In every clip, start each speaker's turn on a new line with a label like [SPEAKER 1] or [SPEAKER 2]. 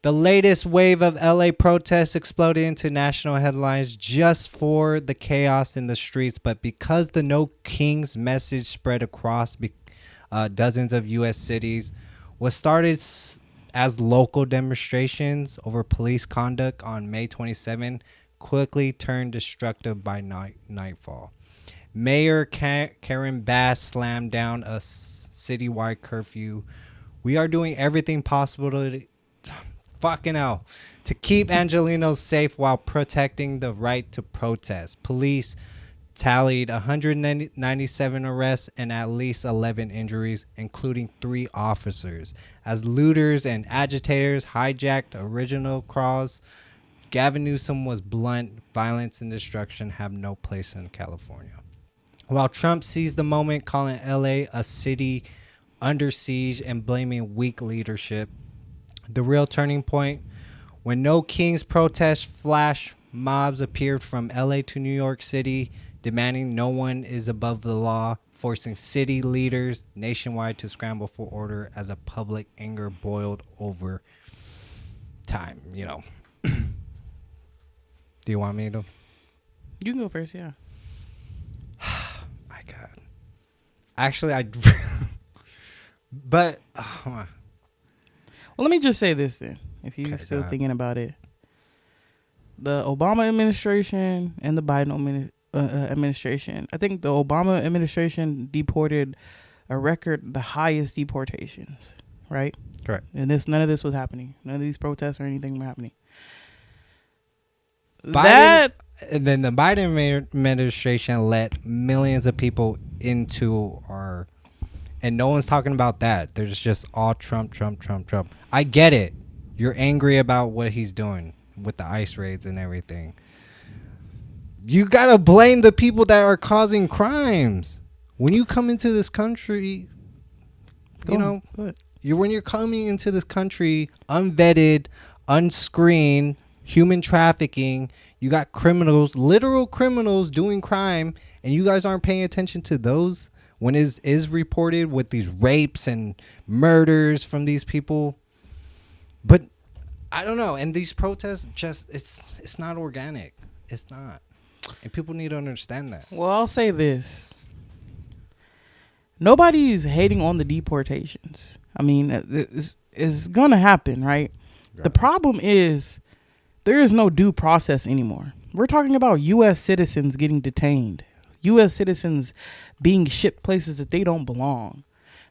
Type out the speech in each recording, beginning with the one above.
[SPEAKER 1] The latest wave of LA protests exploded into national headlines just for the chaos in the streets, but because the No Kings message spread across dozens of U.S. cities, what started as local demonstrations over police conduct on May 27 quickly turned destructive by nightfall. Mayor Karen Bass slammed down a citywide curfew. We are doing everything possible to fucking hell to keep Angelenos safe while protecting the right to protest. Police tallied 197 arrests and at least 11 injuries, including 3 officers, as looters and agitators hijacked original cause. Gavin Newsom was blunt. Violence and destruction have no place in California. While Trump seized the moment, calling LA a city under siege and blaming weak leadership, the real turning point, when No Kings protest flash mobs appeared from LA to New York City, demanding no one is above the law, forcing city leaders nationwide to scramble for order as a public anger boiled over time. Do you want me to?
[SPEAKER 2] You can go first, yeah.
[SPEAKER 1] My God. Actually, but
[SPEAKER 2] well, let me just say this then, if you're
[SPEAKER 1] Okay,
[SPEAKER 2] still
[SPEAKER 1] go ahead.
[SPEAKER 2] thinking about it. The Obama administration and the Biden administration, I think the Obama administration deported a record, the highest deportations, right?
[SPEAKER 1] Correct.
[SPEAKER 2] And none of this was happening. None of these protests or anything were happening.
[SPEAKER 1] And then the Biden administration let millions of people into our, and no one's talking about that. There's just all Trump. I get it. You're angry about what he's doing with the ICE raids and everything. You gotta blame the people that are causing crimes. When you come into this country, when you're coming into this country unvetted, unscreened, human trafficking, you got criminals, literal criminals doing crime, and you guys aren't paying attention to those when it is reported with these rapes and murders from these people. But I don't know, and these protests just it's not organic. It's not. And people need to understand that.
[SPEAKER 2] Well, I'll say this. Nobody's hating on the deportations. I mean, it's going to happen, right? The problem is there is no due process anymore. We're talking about U.S. citizens getting detained. U.S. citizens being shipped places that they don't belong.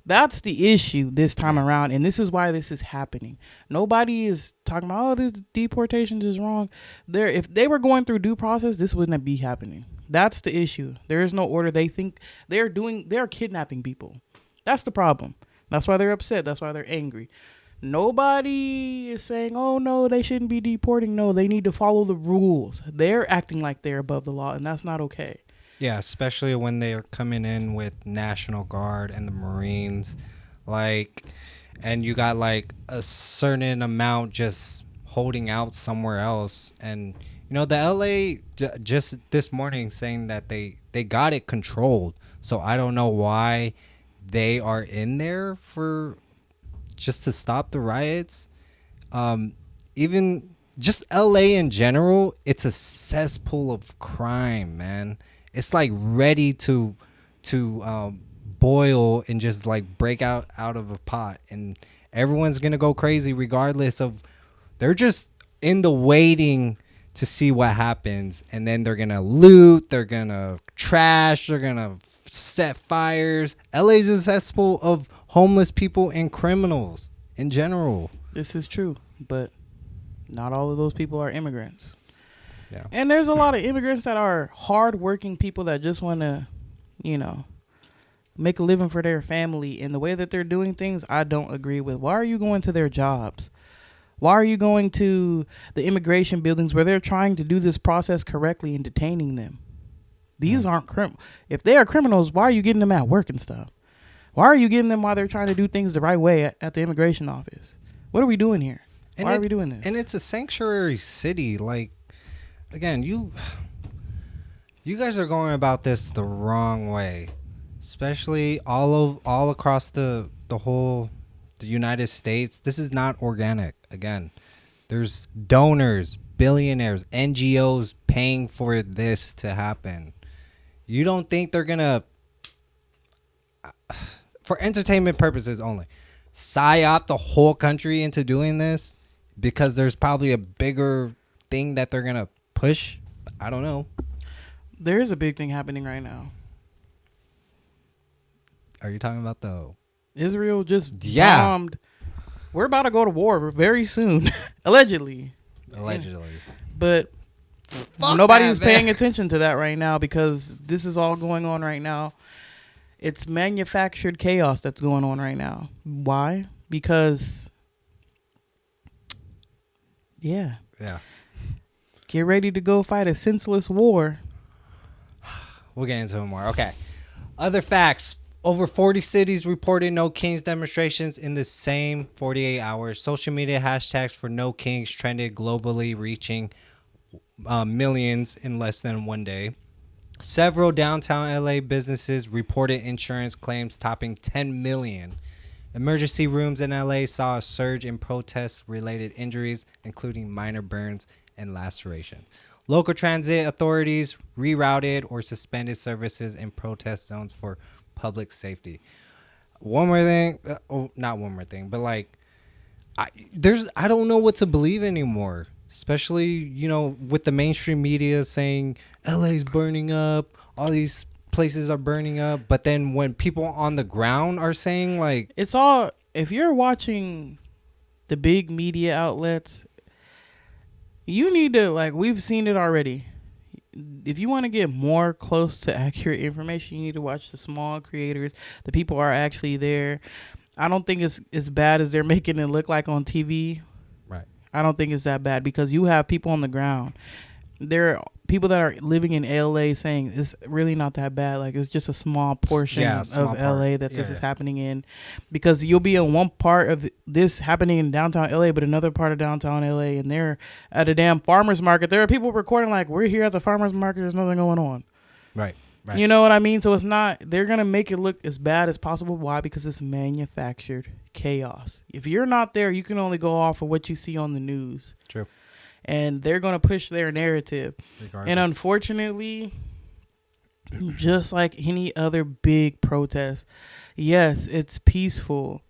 [SPEAKER 2] That's the issue this time around, and this is why this is happening. Nobody is talking about, oh, this deportations is wrong. If they were going through due process, this wouldn't be happening. That's the issue. There is no order. They think they're kidnapping people. That's the problem. That's why they're upset. That's why they're angry. Nobody is saying, oh, no, they shouldn't be deporting. No, they need to follow the rules. They're acting like they're above the law, and that's not okay.
[SPEAKER 1] Yeah, especially when they're coming in with National Guard and the Marines, and you got a certain amount just holding out somewhere else. And, the LA just this morning saying that they got it controlled. So I don't know why they are in there for just to stop the riots. Even just LA in general, it's a cesspool of crime, man. It's ready to boil and just break out of a pot, and everyone's gonna go crazy regardless of. They're just in the waiting to see what happens, and then they're gonna loot, they're gonna trash, they're gonna set fires. LA's a cesspool of homeless people and criminals in general.
[SPEAKER 2] This is true, but not all of those people are immigrants.
[SPEAKER 1] Yeah.
[SPEAKER 2] And there's a lot of immigrants that are hardworking people that just want to, make a living for their family. And the way that they're doing things, I don't agree with. Why are you going to their jobs? Why are you going to the immigration buildings where they're trying to do this process correctly and detaining them? These aren't if they are criminals, why are you getting them at work and stuff? Why are you getting them while they're trying to do things the right way at the immigration office? What are we doing here? Why are we doing this?
[SPEAKER 1] And it's a sanctuary city. Again, you guys are going about this the wrong way, especially all across the United States. This is not organic. Again, There's donors, billionaires, NGOs paying for this to happen. You don't think they're gonna, for entertainment purposes only, psyop the whole country into doing this because there's probably a bigger thing that they're gonna push? I don't know.
[SPEAKER 2] There is a big thing happening right now.
[SPEAKER 1] Are you talking about the
[SPEAKER 2] Israel just bombed. We're about to go to war very soon, allegedly. But nobody's paying attention to that right now because this is all going on right now. It's manufactured chaos that's going on right now. Why? Because, yeah. Get ready to go fight a senseless war.
[SPEAKER 1] We'll get into it more. Okay. Other facts. Over 40 cities reported No Kings demonstrations in the same 48 hours. Social media hashtags for No Kings trended globally, reaching millions in less than 1 day. Several downtown LA businesses reported insurance claims topping 10 million. Emergency rooms in LA saw a surge in protest-related injuries, including minor burns and lacerations. Local transit authorities rerouted or suspended services in protest zones for public safety. One more thing, not one more thing, but like, I don't know what to believe anymore. Especially, you know, with the mainstream media saying LA's burning up, all these places are burning up, but then when people on the ground are saying like,
[SPEAKER 2] it's all, if you're watching the big media outlets, you need to, like, we've seen it already. If you want to get more close to accurate information, you need to watch the small creators. The people are actually there. I don't think it's as bad as they're making it look like on TV.
[SPEAKER 1] right?
[SPEAKER 2] I don't think it's that bad because you have people on the ground. There are people that are living in LA saying it's really not that bad. Like, it's just a small portion of LA that this is happening in, because you'll be in one part of this happening in downtown LA, but another part of downtown LA, and they're at a damn farmer's market. There are people recording like, we're here at the farmer's market. There's nothing going on.
[SPEAKER 1] Right.
[SPEAKER 2] You know what I mean? So it's not, they're going to make it look as bad as possible. Why? Because it's manufactured chaos. If you're not there, you can only go off of what you see on the news.
[SPEAKER 1] True.
[SPEAKER 2] And they're going to push their narrative. Regardless. And unfortunately, just like any other big protest, yes, it's peaceful.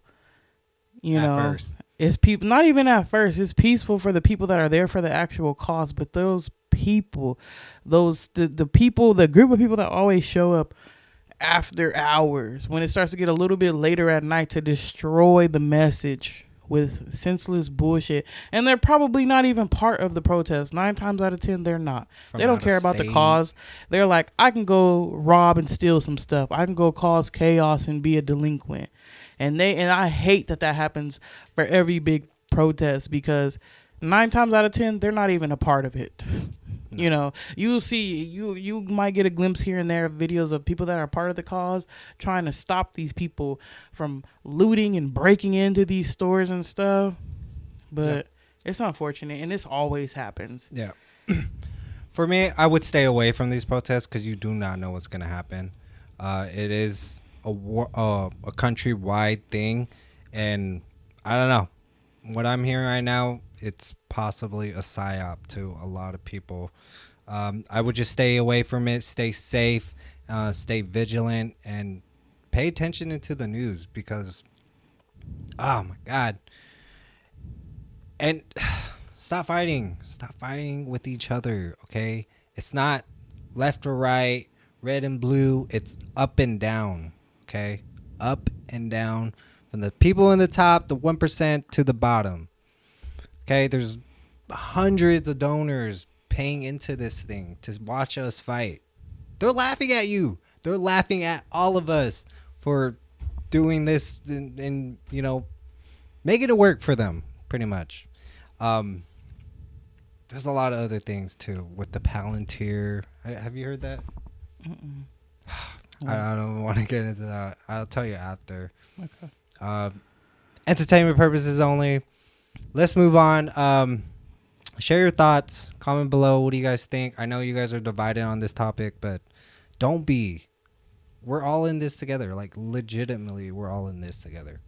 [SPEAKER 2] You know, first. It's people, not even at first. It's peaceful for the people that are there for the actual cause. But those people, the people, the group of people that always show up after hours, when it starts to get a little bit later at night, to destroy the message with senseless bullshit. And they're probably not even part of the protest. 9 times out of 10, they're not. They don't care about the cause. They're like, I can go rob and steal some stuff. I can go cause chaos and be a delinquent. And I hate that happens for every big protest, because 9 times out of 10, they're not even a part of it. No. You know, you'll see, you might get a glimpse here and there of videos of people that are part of the cause trying to stop these people from looting and breaking into these stores and stuff. But it's unfortunate, and this always happens. Yeah.
[SPEAKER 1] For me, I would stay away from these protests because you do not know what's going to happen. It is a countrywide thing, and I don't know. What I'm hearing right now, it's possibly a psyop to a lot of people. I would just stay away from it, stay safe, stay vigilant, and pay attention into the news, because, oh my God. And stop fighting with each other, okay? It's not left or right, red and blue. It's up and down, okay? Up and down, from the people in the top, the 1%, to the bottom. Okay, there's hundreds of donors paying into this thing to watch us fight. They're laughing at you. They're laughing at all of us for doing this and you know, making it work for them, pretty much. There's a lot of other things too with the Palantir. Have you heard that? Mm-mm. I don't want to get into that. I'll tell you after. Okay. Entertainment purposes only. Let's move on. Share your thoughts. Comment below. What do you guys think? I know you guys are divided on this topic, but don't be. We're all in this together. Like, legitimately, we're all in this together.